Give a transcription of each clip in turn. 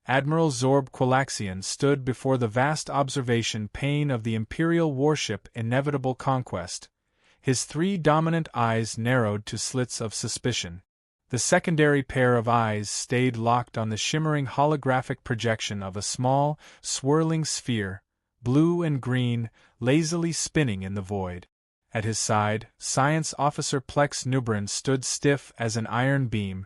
Admiral Zorb Qualaxian stood before the vast observation pane of the Imperial warship Inevitable Conquest, his three dominant eyes narrowed to slits of suspicion. The secondary pair of eyes stayed locked on the shimmering holographic projection of a small, swirling sphere, blue and green, lazily spinning in the void. At his side, Science Officer Plex Nubran stood stiff as an iron beam,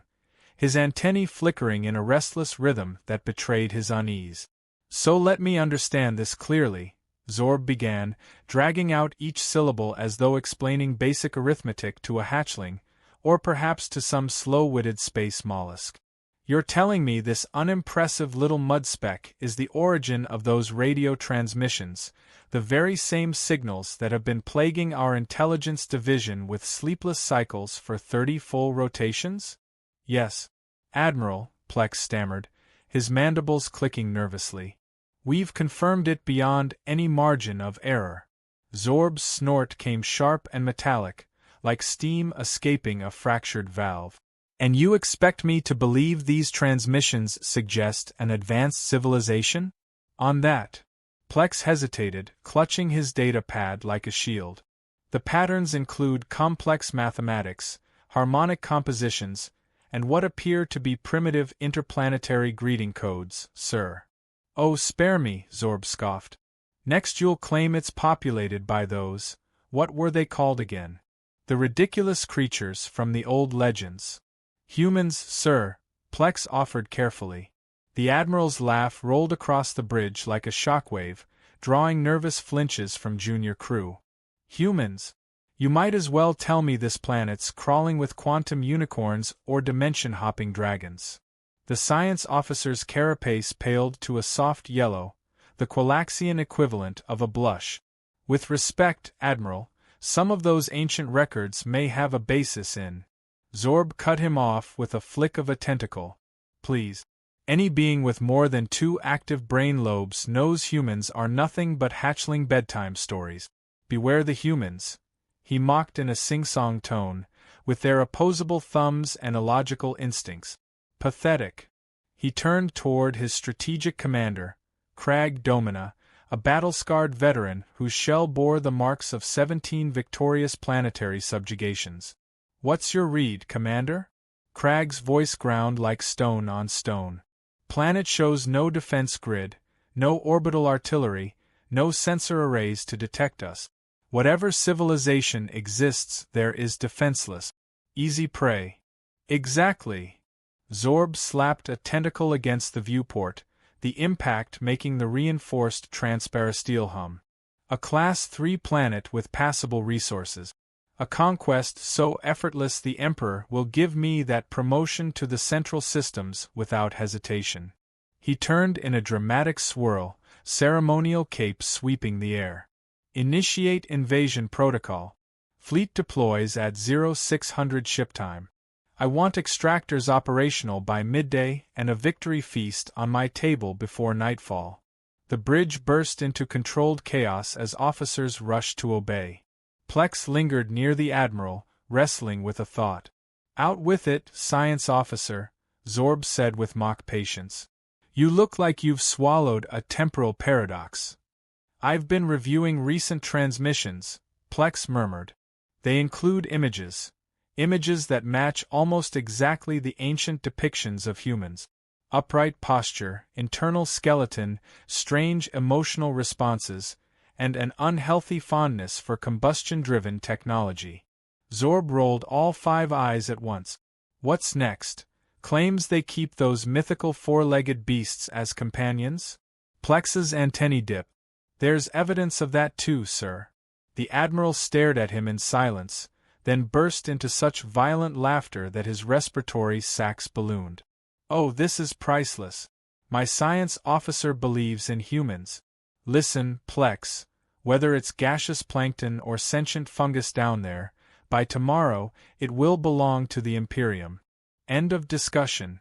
his antennae flickering in a restless rhythm that betrayed his unease. "So let me understand this clearly," Zorb began, dragging out each syllable as though explaining basic arithmetic to a hatchling, or perhaps to some slow-witted space mollusk. "You're telling me this unimpressive little mud speck is the origin of those radio transmissions, the very same signals that have been plaguing our intelligence division with sleepless cycles for 30 full rotations?" "Yes, Admiral," Plex stammered, his mandibles clicking nervously. "We've confirmed it beyond any margin of error." Zorb's snort came sharp and metallic, like steam escaping a fractured valve. "And you expect me to believe these transmissions suggest an advanced civilization?" "On that." Plex hesitated, clutching his data pad like a shield. "The patterns include complex mathematics, harmonic compositions, and what appear to be primitive interplanetary greeting codes, sir." "Oh, spare me," Zorb scoffed. "Next you'll claim it's populated by those, what were they called again? The ridiculous creatures from the old legends." "Humans, sir," Plex offered carefully. The Admiral's laugh rolled across the bridge like a shockwave, drawing nervous flinches from junior crew. "Humans? You might as well tell me this planet's crawling with quantum unicorns or dimension-hopping dragons." The science officer's carapace paled to a soft yellow, the Qualaxian equivalent of a blush. "With respect, Admiral, some of those ancient records may have a basis in—" Zorb cut him off with a flick of a tentacle. "Please. Any being with more than 2 active brain lobes knows humans are nothing but hatchling bedtime stories. Beware the humans," he mocked in a sing-song tone, "with their opposable thumbs and illogical instincts. Pathetic." He turned toward his strategic commander, Crag Domina, a battle-scarred veteran whose shell bore the marks of 17 victorious planetary subjugations. "What's your read, Commander?" Crag's voice ground like stone on stone. "Planet shows no defense grid, no orbital artillery, no sensor arrays to detect us. Whatever civilization exists there is defenseless. Easy prey." "Exactly." Zorb slapped a tentacle against the viewport, the impact making the reinforced transparasteel hum. "A Class 3 planet with passable resources. A conquest so effortless the Emperor will give me that promotion to the Central Systems without hesitation." He turned in a dramatic swirl, ceremonial cape sweeping the air. "Initiate invasion protocol. Fleet deploys at 0600 ship time. I want extractors operational by midday and a victory feast on my table before nightfall." The bridge burst into controlled chaos as officers rushed to obey. Plex lingered near the Admiral, wrestling with a thought. "Out with it, Science Officer," Zorb said with mock patience. "You look like you've swallowed a temporal paradox." "I've been reviewing recent transmissions," Plex murmured. "They include images that match almost exactly the ancient depictions of humans. Upright posture, internal skeleton, strange emotional responses, and an unhealthy fondness for combustion-driven technology." Zorb rolled all 5 eyes at once. "What's next? Claims they keep those mythical 4-legged beasts as companions?" Plex's antennae dipped. "There's evidence of that too, sir." The Admiral stared at him in silence, then burst into such violent laughter that his respiratory sacs ballooned. "Oh, this is priceless. My science officer believes in humans. Listen, Plex, whether it's gaseous plankton or sentient fungus down there, by tomorrow it will belong to the Imperium. End of discussion."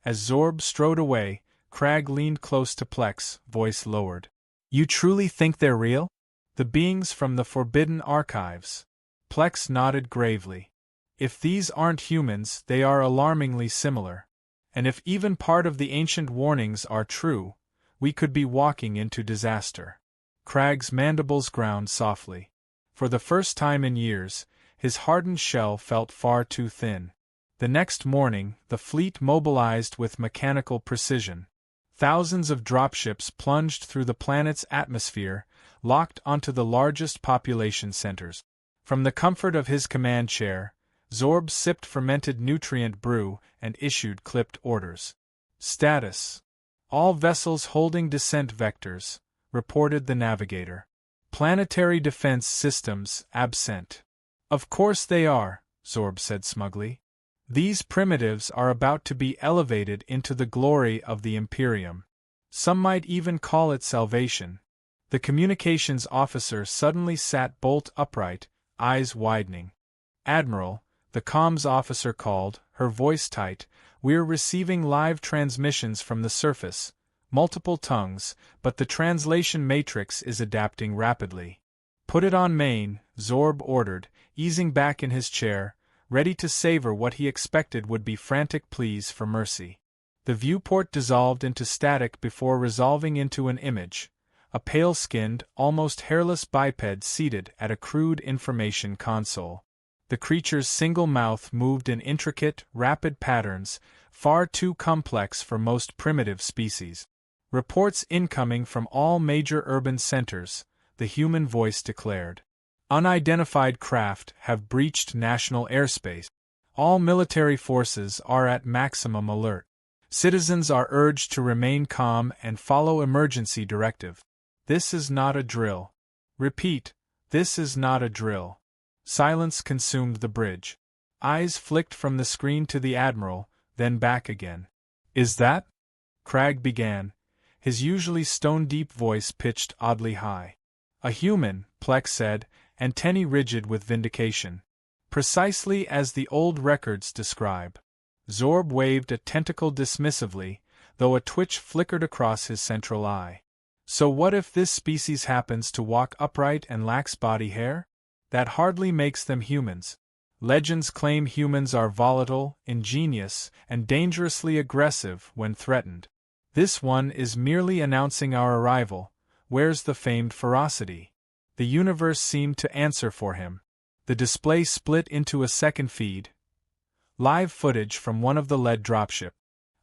As Zorb strode away, Crag leaned close to Plex, voice lowered. "You truly think they're real? The beings from the Forbidden Archives?" Plex nodded gravely. "If these aren't humans, they are alarmingly similar. And if even part of the ancient warnings are true, we could be walking into disaster. Crag's mandibles ground softly. For the first time in years, his hardened shell felt far too thin. The next morning, the fleet mobilized with mechanical precision. Thousands of dropships plunged through the planet's atmosphere, locked onto the largest population centers. From the comfort of his command chair, Zorb sipped fermented nutrient brew and issued clipped orders. Status: all vessels holding descent vectors, reported the navigator. Planetary defense systems absent. Of course they are, Zorb said smugly. These primitives are about to be elevated into the glory of the Imperium. Some might even call it salvation. The communications officer suddenly sat bolt upright, eyes widening. Admiral, the comms officer called, her voice tight, we're receiving live transmissions from the surface, multiple tongues, but the translation matrix is adapting rapidly. Put it on main, Zorb ordered, easing back in his chair, ready to savor what he expected would be frantic pleas for mercy. The viewport dissolved into static before resolving into an image, a pale-skinned, almost hairless biped seated at a crude information console. The creature's single mouth moved in intricate, rapid patterns, far too complex for most primitive species. Reports incoming from all major urban centers, the human voice declared. Unidentified craft have breached national airspace. All military forces are at maximum alert. Citizens are urged to remain calm and follow emergency directive. This is not a drill. Repeat, this is not a drill. Silence consumed the bridge. Eyes flicked from the screen to the Admiral, then back again. Is that? Crag began, his usually stone-deep voice pitched oddly high. A human, Plex said, antennae rigid with vindication. Precisely as the old records describe. Zorb waved a tentacle dismissively, though a twitch flickered across his central eye. So what if this species happens to walk upright and lacks body hair? That hardly makes them humans. Legends claim humans are volatile, ingenious, and dangerously aggressive when threatened. This one is merely announcing our arrival. Where's the famed ferocity? The universe seemed to answer for him. The display split into a second feed. Live footage from one of the lead dropship.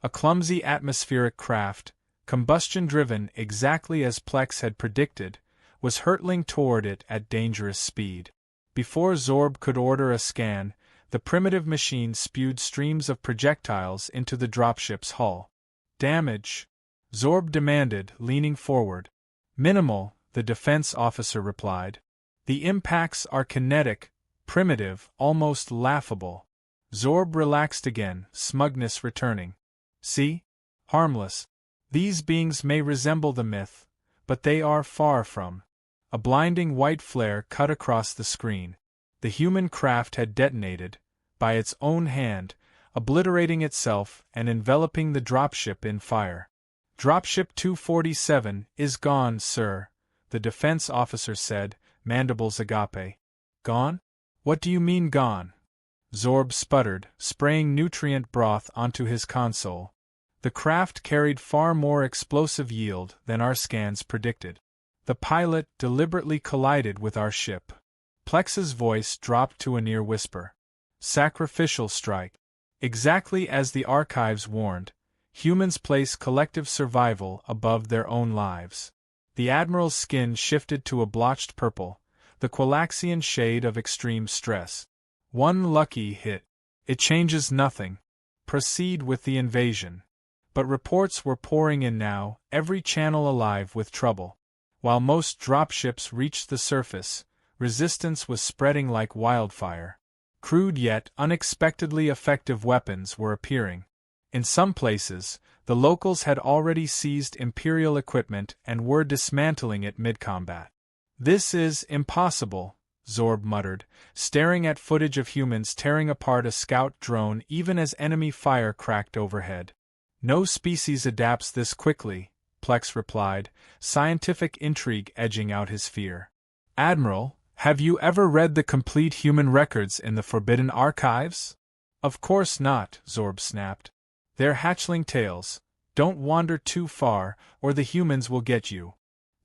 A clumsy atmospheric craft, combustion-driven exactly as Plex had predicted, was hurtling toward it at dangerous speed. Before Zorb could order a scan, the primitive machine spewed streams of projectiles into the dropship's hull. Damage? Zorb demanded, leaning forward. Minimal, the defense officer replied. The impacts are kinetic, primitive, almost laughable. Zorb relaxed again, smugness returning. See? Harmless. These beings may resemble the myth, but they are far from. A blinding white flare cut across the screen. The human craft had detonated, by its own hand, obliterating itself and enveloping the dropship in fire. Dropship 247 is gone, sir, the defense officer said, mandibles agape. Gone? What do you mean gone? Zorb sputtered, spraying nutrient broth onto his console. The craft carried far more explosive yield than our scans predicted. The pilot deliberately collided with our ship. Plex's voice dropped to a near whisper. Sacrificial strike. Exactly as the archives warned, humans place collective survival above their own lives. The Admiral's skin shifted to a blotched purple, the Qualaxian shade of extreme stress. One lucky hit. It changes nothing. Proceed with the invasion. But reports were pouring in now, every channel alive with trouble. While most dropships reached the surface, resistance was spreading like wildfire. Crude yet unexpectedly effective weapons were appearing. In some places, the locals had already seized Imperial equipment and were dismantling it mid-combat. This is impossible, Zorb muttered, staring at footage of humans tearing apart a scout drone even as enemy fire cracked overhead. No species adapts this quickly, Plex replied, scientific intrigue edging out his fear. Admiral, have you ever read the complete human records in the Forbidden Archives? Of course not, Zorb snapped. They're hatchling tales. Don't wander too far, or the humans will get you.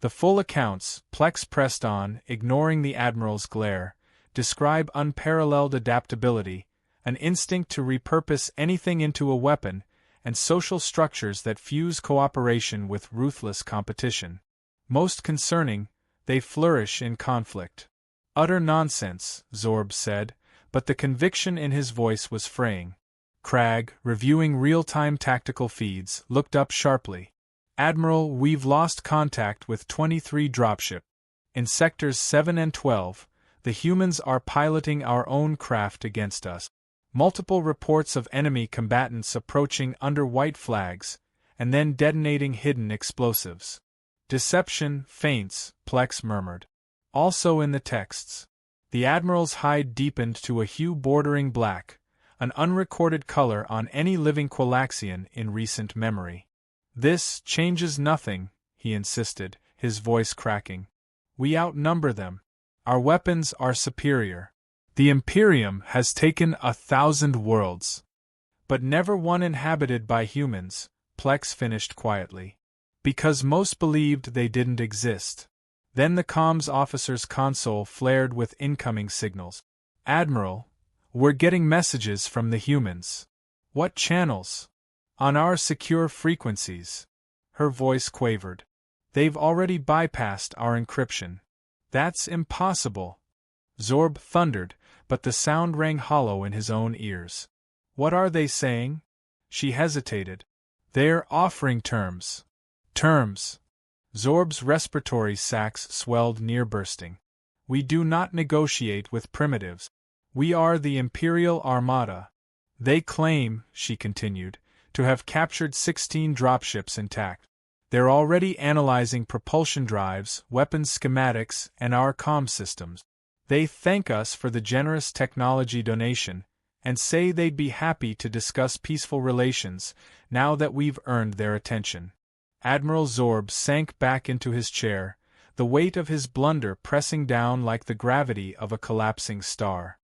The full accounts, Plex pressed on, ignoring the Admiral's glare, describe unparalleled adaptability, an instinct to repurpose anything into a weapon, and social structures that fuse cooperation with ruthless competition. Most concerning, they flourish in conflict. Utter nonsense, Zorb said, but the conviction in his voice was fraying. Cragg, reviewing real-time tactical feeds, looked up sharply. Admiral, we've lost contact with 23 dropship. In sectors 7 and 12, the humans are piloting our own craft against us. Multiple reports of enemy combatants approaching under white flags, and then detonating hidden explosives. Deception, feints, Plex murmured. Also in the texts. The Admiral's hide deepened to a hue bordering black, an unrecorded color on any living Qualaxian in recent memory. This changes nothing, he insisted, his voice cracking. We outnumber them. Our weapons are superior. The Imperium has taken 1,000 worlds. But never one inhabited by humans, Plex finished quietly. Because most believed they didn't exist. Then the comms officer's console flared with incoming signals. Admiral, we're getting messages from the humans. What channels? On our secure frequencies. Her voice quavered. They've already bypassed our encryption. That's impossible. Zorb thundered, but the sound rang hollow in his own ears. What are they saying? She hesitated. They're offering terms. Terms. Zorb's respiratory sacs swelled near bursting. We do not negotiate with primitives. We are the Imperial Armada. They claim, she continued, to have captured 16 dropships intact. They're already analyzing propulsion drives, weapons schematics, and our comm systems. They thank us for the generous technology donation, and say they'd be happy to discuss peaceful relations, now that we've earned their attention. Admiral Zorb sank back into his chair, the weight of his blunder pressing down like the gravity of a collapsing star.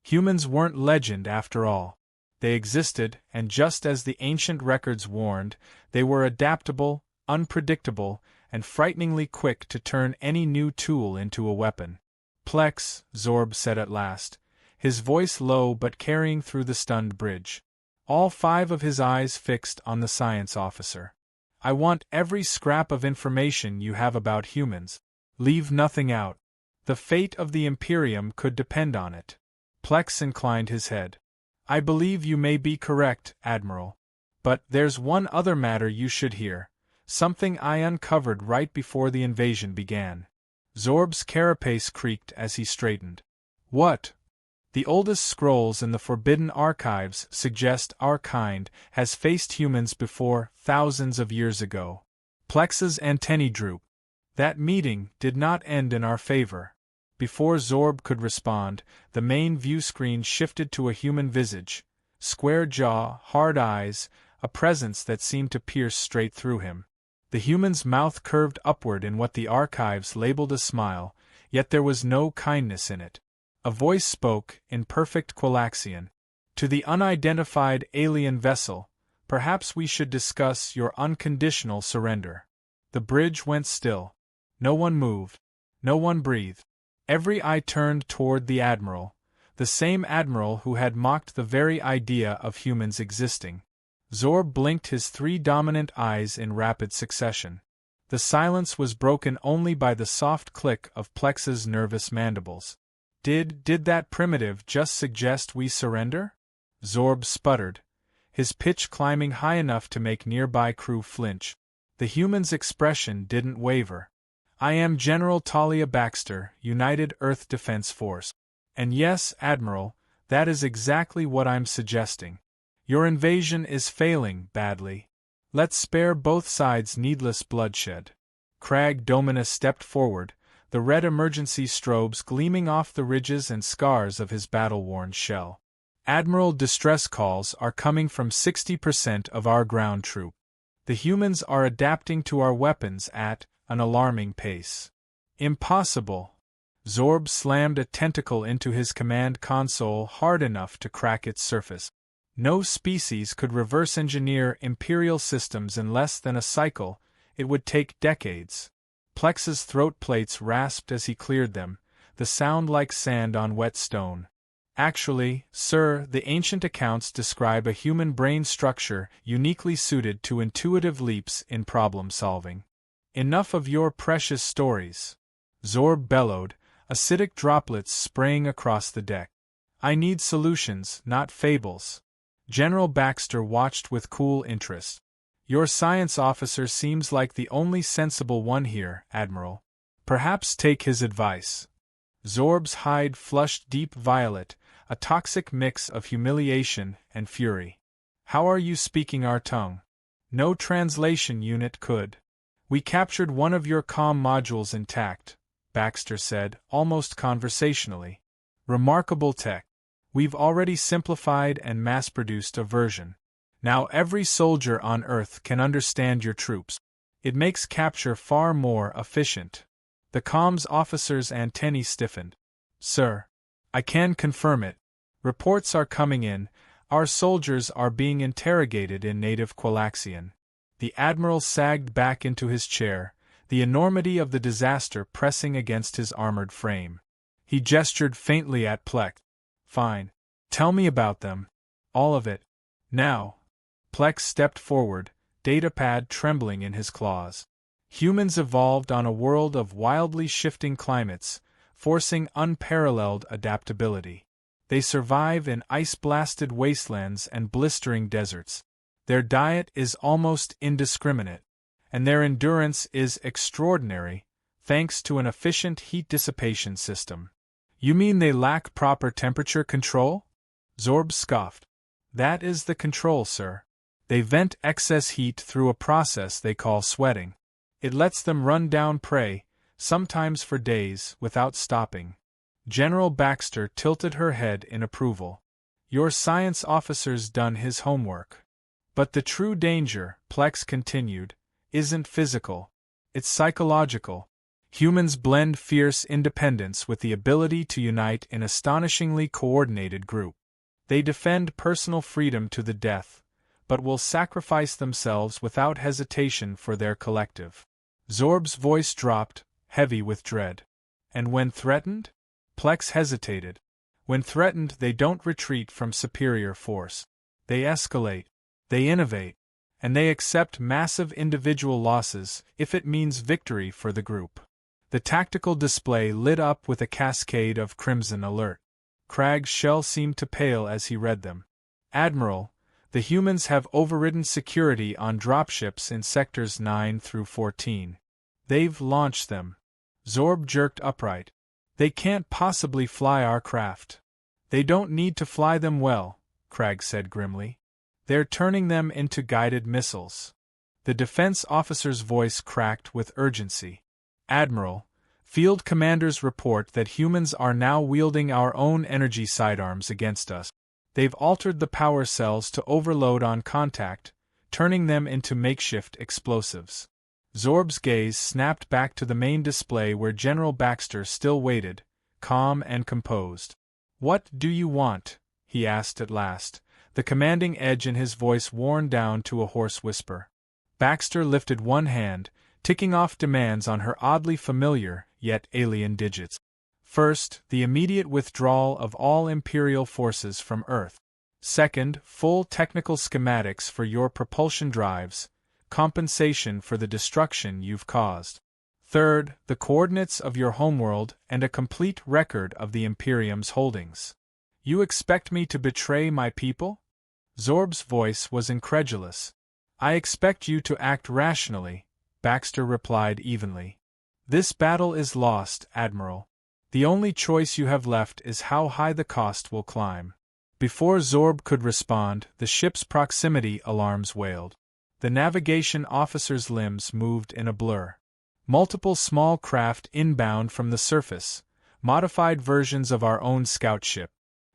Humans weren't legend after all. They existed, and just as the ancient records warned, they were adaptable, unpredictable, and frighteningly quick to turn any new tool into a weapon. Plex, Zorb said at last, his voice low but carrying through the stunned bridge. All 5 of his eyes fixed on the science officer. I want every scrap of information you have about humans. Leave nothing out. The fate of the Imperium could depend on it. Plex inclined his head. I believe you may be correct, Admiral. But there's one other matter you should hear. Something I uncovered right before the invasion began. Zorb's carapace creaked as he straightened. What? The oldest scrolls in the Forbidden Archives suggest our kind has faced humans before, thousands of years ago. Plex's antennae drooped. That meeting did not end in our favor. Before Zorb could respond, the main view screen shifted to a human visage. Square jaw, hard eyes, a presence that seemed to pierce straight through him. The human's mouth curved upward in what the archives labeled a smile, yet there was no kindness in it. A voice spoke, in perfect Qualaxian. To the unidentified alien vessel, perhaps we should discuss your unconditional surrender. The bridge went still. No one moved. No one breathed. Every eye turned toward the Admiral, the same Admiral who had mocked the very idea of humans existing. Zorb blinked his 3 dominant eyes in rapid succession. The silence was broken only by the soft click of Plex's nervous mandibles. Did that primitive just suggest we surrender? Zorb sputtered, his pitch climbing high enough to make nearby crew flinch. The human's expression didn't waver. I am General Talia Baxter, United Earth Defense Force. And yes, Admiral, that is exactly what I'm suggesting. Your invasion is failing badly. Let's spare both sides needless bloodshed. Cragg Dominus stepped forward, the red emergency strobes gleaming off the ridges and scars of his battle-worn shell. Admiral, distress calls are coming from 60% of our ground troop. The humans are adapting to our weapons at an alarming pace. Impossible. Zorb slammed a tentacle into his command console hard enough to crack its surface. No species could reverse engineer Imperial systems in less than a cycle, it would take decades. Plex's throat plates rasped as he cleared them, the sound like sand on wet stone. Actually, sir, the ancient accounts describe a human brain structure uniquely suited to intuitive leaps in problem-solving. Enough of your precious stories. Zorb bellowed, acidic droplets spraying across the deck. I need solutions, not fables. General Baxter watched with cool interest. Your science officer seems like the only sensible one here, Admiral. Perhaps take his advice. Zorb's hide flushed deep violet, a toxic mix of humiliation and fury. How are you speaking our tongue? No translation unit could. We captured one of your comm modules intact, Baxter said, almost conversationally. Remarkable tech. We've already simplified and mass-produced a version. Now every soldier on Earth can understand your troops. It makes capture far more efficient. The comms officer's antennae stiffened. Sir, I can confirm it. Reports are coming in. Our soldiers are being interrogated in native Qualaxian. The Admiral sagged back into his chair, the enormity of the disaster pressing against his armored frame. He gestured faintly at Plex. Fine. Tell me about them. All of it. Now. Plex stepped forward, datapad trembling in his claws. Humans evolved on a world of wildly shifting climates, forcing unparalleled adaptability. They survive in ice-blasted wastelands and blistering deserts. Their diet is almost indiscriminate, and their endurance is extraordinary, thanks to an efficient heat dissipation system. You mean they lack proper temperature control? Zorb scoffed. That is the control, sir. They vent excess heat through a process they call sweating. It lets them run down prey, sometimes for days, without stopping. General Baxter tilted her head in approval. Your science officer's done his homework. But the true danger, Plex continued, isn't physical. It's psychological. Humans blend fierce independence with the ability to unite in astonishingly coordinated group. They defend personal freedom to the death, but will sacrifice themselves without hesitation for their collective. Zorb's voice dropped, heavy with dread. And when threatened? Plex hesitated. When threatened, they don't retreat from superior force. They escalate. They innovate. And they accept massive individual losses if it means victory for the group. The tactical display lit up with a cascade of crimson alert. Cragg's shell seemed to pale as he read them. Admiral, the humans have overridden security on dropships in sectors 9 through 14. They've launched them. Zorb jerked upright. They can't possibly fly our craft. They don't need to fly them well, Cragg said grimly. They're turning them into guided missiles. The defense officer's voice cracked with urgency. Admiral, field commanders report that humans are now wielding our own energy sidearms against us. They've altered the power cells to overload on contact, turning them into makeshift explosives. Zorb's gaze snapped back to the main display where General Baxter still waited, calm and composed. What do you want? He asked at last, the commanding edge in his voice worn down to a hoarse whisper. Baxter lifted one hand, ticking off demands on her oddly familiar, yet alien digits. First, the immediate withdrawal of all Imperial forces from Earth. Second, full technical schematics for your propulsion drives, compensation for the destruction you've caused. Third, the coordinates of your homeworld and a complete record of the Imperium's holdings. You expect me to betray my people? Zorb's voice was incredulous. I expect you to act rationally, Baxter replied evenly. This battle is lost, Admiral. The only choice you have left is how high the cost will climb. Before Zorb could respond, the ship's proximity alarms wailed. The navigation officer's limbs moved in a blur. Multiple small craft inbound from the surface, modified versions of our own scout ship.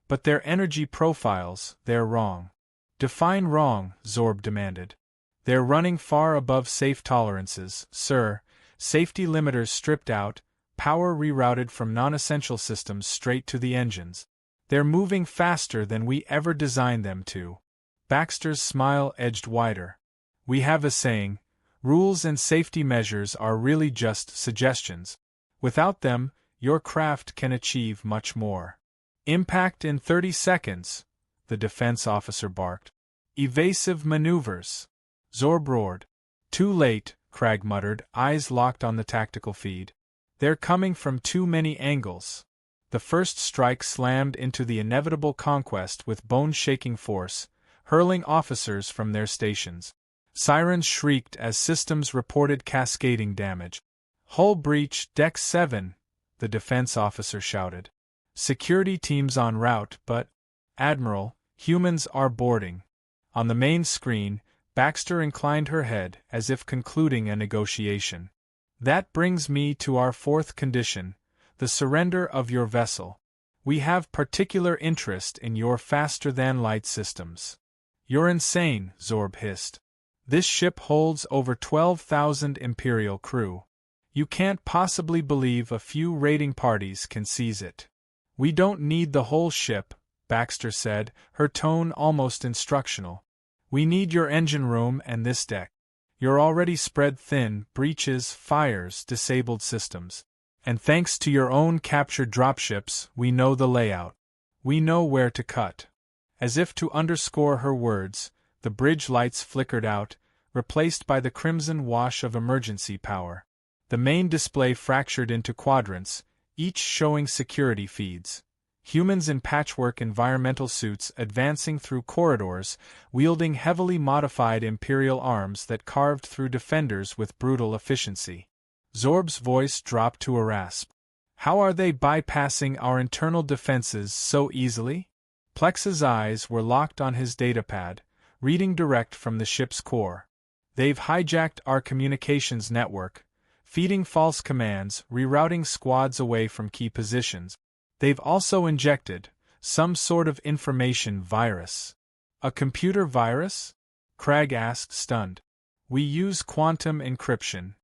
But their energy profiles, they're wrong. Define wrong, Zorb demanded. They're running far above safe tolerances, sir, safety limiters stripped out, power rerouted from non-essential systems straight to the engines. They're moving faster than we ever designed them to. Baxter's smile edged wider. We have a saying, rules and safety measures are really just suggestions. Without them, your craft can achieve much more. Impact in 30 seconds, the defense officer barked. Evasive maneuvers, Zorb roared. Too late, Cragg muttered, eyes locked on the tactical feed. They're coming from too many angles. The first strike slammed into the inevitable conquest with bone-shaking force, hurling officers from their stations. Sirens shrieked as systems reported cascading damage. Hull breach, Deck 7, the defense officer shouted. Security teams en route, but, Admiral, humans are boarding. On the main screen, Baxter inclined her head as if concluding a negotiation. That brings me to our fourth condition, the surrender of your vessel. We have particular interest in your faster-than-light systems. You're insane, Zorb hissed. This ship holds over 12,000 Imperial crew. You can't possibly believe a few raiding parties can seize it. We don't need the whole ship, Baxter said, her tone almost instructional. We need your engine room and this deck. You're already spread thin, breaches, fires, disabled systems. And thanks to your own captured dropships, we know the layout. We know where to cut. As if to underscore her words, the bridge lights flickered out, replaced by the crimson wash of emergency power. The main display fractured into quadrants, each showing security feeds. Humans in patchwork environmental suits advancing through corridors, wielding heavily modified Imperial arms that carved through defenders with brutal efficiency. Zorb's voice dropped to a rasp. How are they bypassing our internal defenses so easily? Plex's eyes were locked on his datapad, reading direct from the ship's core. They've hijacked our communications network, feeding false commands, rerouting squads away from key positions. They've also injected some sort of information virus. A computer virus? Cragg asked, stunned. We use quantum encryption.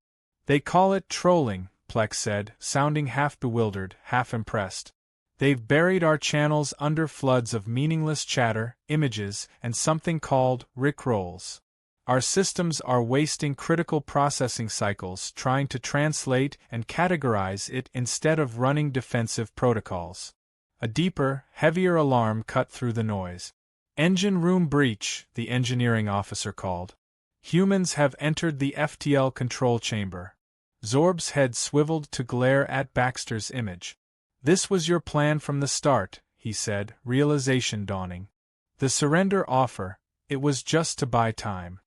They call it trolling, Plex said, sounding half bewildered, half impressed. They've buried our channels under floods of meaningless chatter, images, and something called rickrolls. Our systems are wasting critical processing cycles trying to translate and categorize it instead of running defensive protocols. A deeper, heavier alarm cut through the noise. Engine room breach, the engineering officer called. Humans have entered the FTL control chamber. Zorb's head swiveled to glare at Baxter's image. This was your plan from the start, he said, realization dawning. The surrender offer, it was just to buy time.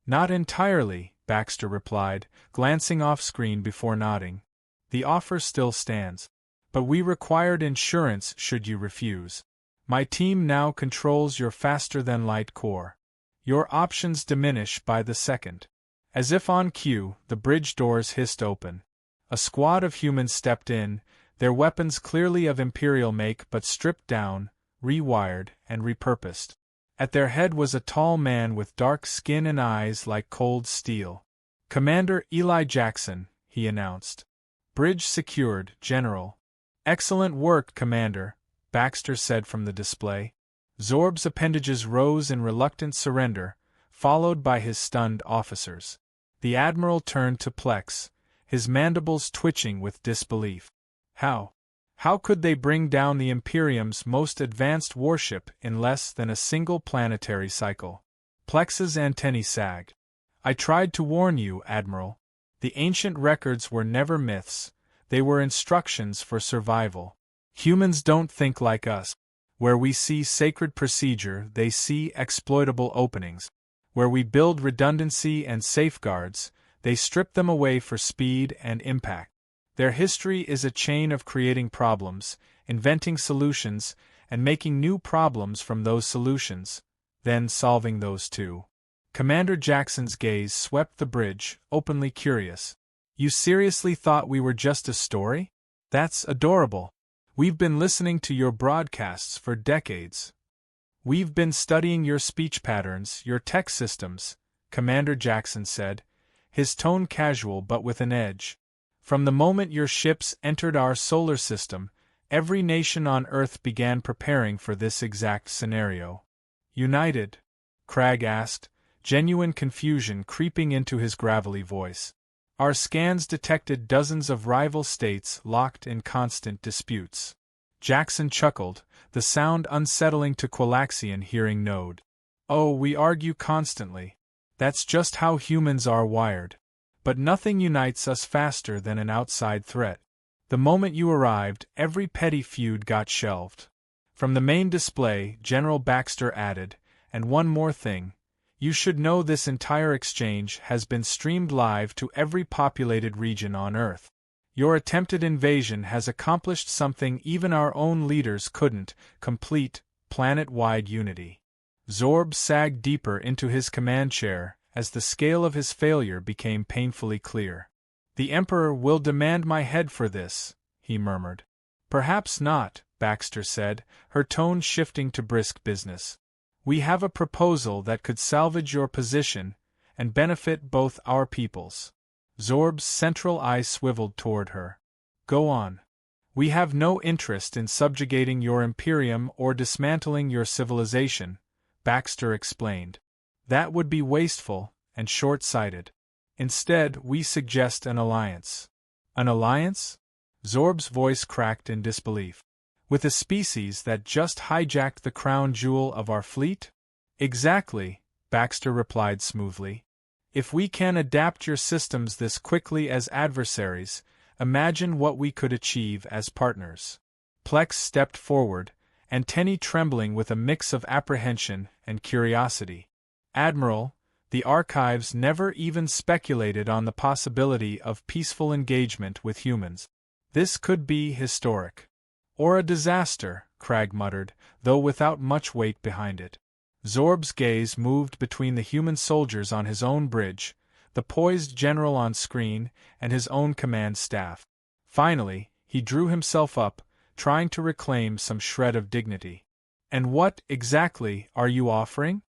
Not entirely, Baxter replied, glancing off-screen before nodding. The offer still stands. But we required insurance should you refuse. My team now controls your faster-than-light core. Your options diminish by the second. As if on cue, the bridge doors hissed open. A squad of humans stepped in, their weapons clearly of Imperial make but stripped down, rewired, and repurposed. At their head was a tall man with dark skin and eyes like cold steel. Commander Eli Jackson, he announced. Bridge secured, General. Excellent work, Commander, Baxter said from the display. Zorb's appendages rose in reluctant surrender, followed by his stunned officers. The Admiral turned to Plex, his mandibles twitching with disbelief. How could they bring down the Imperium's most advanced warship in less than a single planetary cycle? Plex's antennae sagged. I tried to warn you, Admiral. The ancient records were never myths, they were instructions for survival. Humans don't think like us. Where we see sacred procedure, they see exploitable openings. Where we build redundancy and safeguards, they strip them away for speed and impact. Their history is a chain of creating problems, inventing solutions, and making new problems from those solutions, then solving those too. Commander Jackson's gaze swept the bridge, openly curious. You seriously thought we were just a story? That's adorable. We've been listening to your broadcasts for decades. We've been studying your speech patterns, your tech systems, Commander Jackson said, his tone casual but with an edge. From the moment your ships entered our solar system, every nation on Earth began preparing for this exact scenario. United. Crag asked, genuine confusion creeping into his gravelly voice. Our scans detected dozens of rival states locked in constant disputes. Jackson chuckled, the sound unsettling to Qualaxian hearing node. Oh, we argue constantly. That's just how humans are wired. But nothing unites us faster than an outside threat. The moment you arrived, every petty feud got shelved. From the main display, General Baxter added, and one more thing. You should know this entire exchange has been streamed live to every populated region on Earth. Your attempted invasion has accomplished something even our own leaders couldn't, complete, planet-wide unity. Zorb sagged deeper into his command chair as the scale of his failure became painfully clear. The Emperor will demand my head for this, he murmured. Perhaps not, Baxter said, her tone shifting to brisk business. We have a proposal that could salvage your position and benefit both our peoples. Zorb's central eye swiveled toward her. Go on. We have no interest in subjugating your Imperium or dismantling your civilization, Baxter explained. That would be wasteful and short-sighted. Instead, we suggest an alliance. An alliance? Zorb's voice cracked in disbelief. With a species that just hijacked the crown jewel of our fleet? Exactly, Baxter replied smoothly. If we can adapt your systems this quickly as adversaries, imagine what we could achieve as partners. Plex stepped forward, antennae trembling with a mix of apprehension and curiosity. Admiral, the archives never even speculated on the possibility of peaceful engagement with humans. This could be historic. Or a disaster, Crag muttered, though without much weight behind it. Zorb's gaze moved between the human soldiers on his own bridge, the poised general on screen, and his own command staff. Finally, he drew himself up, trying to reclaim some shred of dignity. And what, exactly, are you offering?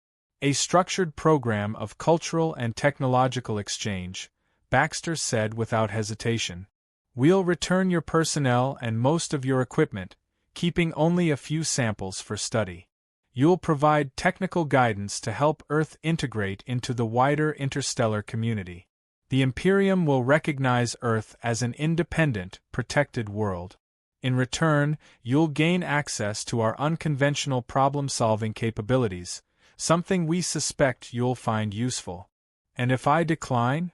A structured program of cultural and technological exchange, Baxter said without hesitation. We'll return your personnel and most of your equipment, keeping only a few samples for study. You'll provide technical guidance to help Earth integrate into the wider interstellar community. The Imperium will recognize Earth as an independent, protected world. In return, you'll gain access to our unconventional problem-solving capabilities, something we suspect you'll find useful. And if I decline?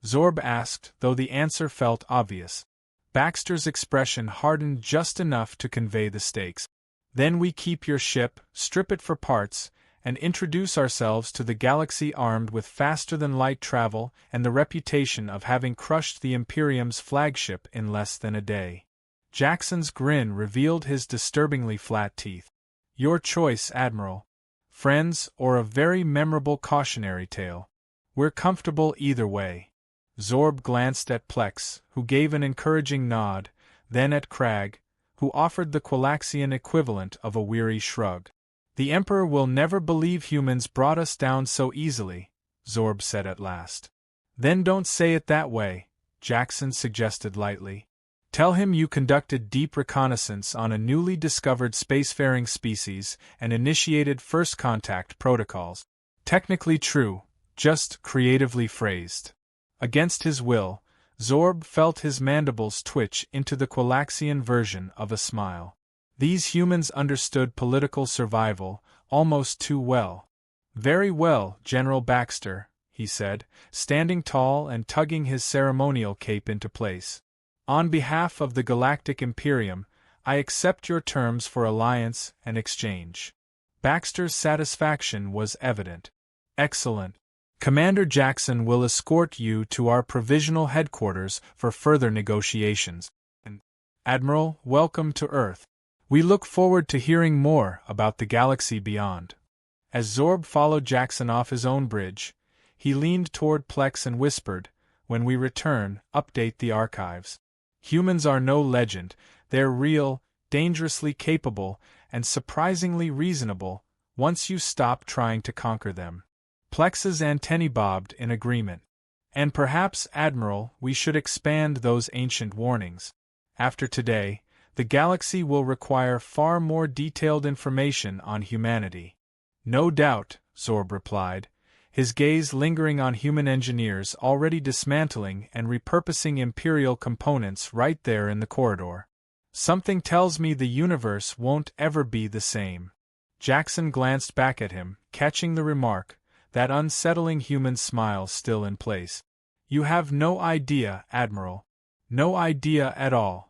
Zorb asked, though the answer felt obvious. Baxter's expression hardened just enough to convey the stakes. Then we keep your ship, strip it for parts, and introduce ourselves to the galaxy armed with faster-than-light travel and the reputation of having crushed the Imperium's flagship in less than a day. Jackson's grin revealed his disturbingly flat teeth. Your choice, Admiral. Friends or a very memorable cautionary tale. We're comfortable either way. Zorb glanced at Plex, who gave an encouraging nod, then at Crag, who offered the Qualaxian equivalent of a weary shrug. The Emperor will never believe humans brought us down so easily, Zorb said at last. Then don't say it that way, Jackson suggested lightly. Tell him you conducted deep reconnaissance on a newly discovered spacefaring species and initiated first contact protocols. Technically true, just creatively phrased. Against his will, Zorb felt his mandibles twitch into the Qualaxian version of a smile. These humans understood political survival almost too well. Very well, General Baxter, he said, standing tall and tugging his ceremonial cape into place. On behalf of the Galactic Imperium, I accept your terms for alliance and exchange. Baxter's satisfaction was evident. Excellent. Commander Jackson will escort you to our provisional headquarters for further negotiations. Admiral, welcome to Earth. We look forward to hearing more about the galaxy beyond. As Zorb followed Jackson off his own bridge, he leaned toward Plex and whispered, "When we return, update the archives. Humans are no legend, they're real, dangerously capable, and surprisingly reasonable, once you stop trying to conquer them." Plex's antennae bobbed in agreement. And perhaps, Admiral, we should expand those ancient warnings. After today, the galaxy will require far more detailed information on humanity. No doubt, Zorb replied, his gaze lingering on human engineers already dismantling and repurposing Imperial components right there in the corridor. Something tells me the universe won't ever be the same. Jackson glanced back at him, catching the remark, that unsettling human smile still in place. You have no idea, Admiral. No idea at all.